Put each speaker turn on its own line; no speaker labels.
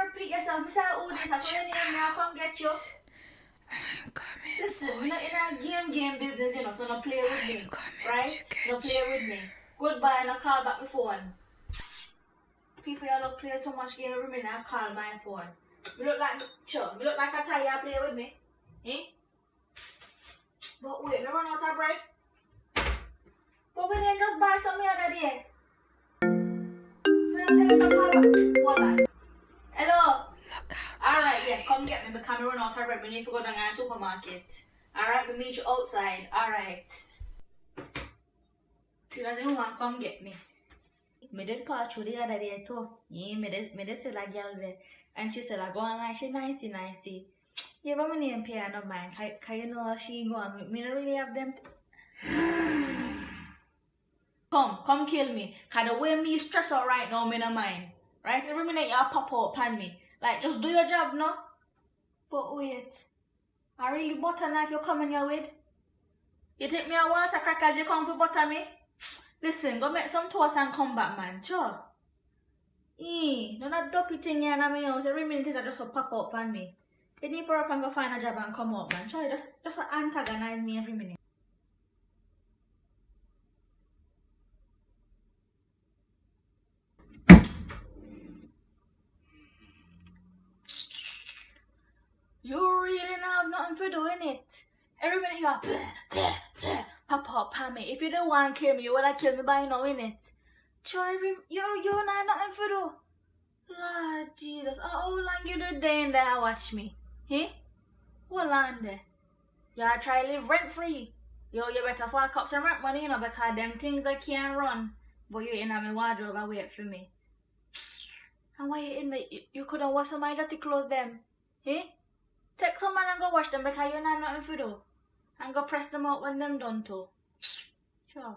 repeat yourself. Mr. Udis, that's what you name me. I'll come get you.
I'm coming.
Listen, we're not in a game business, you know, so no play with me. Right? No play with me. Goodbye, no call back my phone. People y'all don't play so much game every minute and call my phone. We look like a tire play with me. Eh? But wait, no run out of bread. But we didn't just buy some the other day. When I tell you to call back. Hold on. Hello? Alright, yes, come get me because I run out of bread. We need to go down to the supermarket. Alright, we meet you outside. Alright. See that you want come get me. Me did pass through the other day too. Yeah, me did see that girl there. And she said I go online, she nicey. Yeah, but my name pay no mind. Cause you know she go on. Me don't really have them. Come kill me. Cause the way me stress out right now, me no mind. Right? Every minute you pop out upon me. Like, just do your job, no? But wait. I really butter knife you coming here with? You take me a water crackers, you come for butter me? Listen, go make some toast and come back, man. Sure. No that dopey thing here in my house. Every minute is just pop out upon me. You need to up and go find a job and come out, man. Sure, just antagonize me every minute. You really don't have nothing for doing it. Every minute you are pop up on me. If you don't want to kill me, you would have killed me by now, innit? Sure, you not nothing for do. Lord Jesus, how long you do day in there watch me? Hey? Hold on there. You try live rent free. You better fork up some rent money, you know, because them things I can't run. But you in my wardrobe and wait for me. And why you in there? You could have washed some of my dirty clothes them. Hey? Take some man and go wash them because you not nothing for do. And go press them out when them done too. Sure.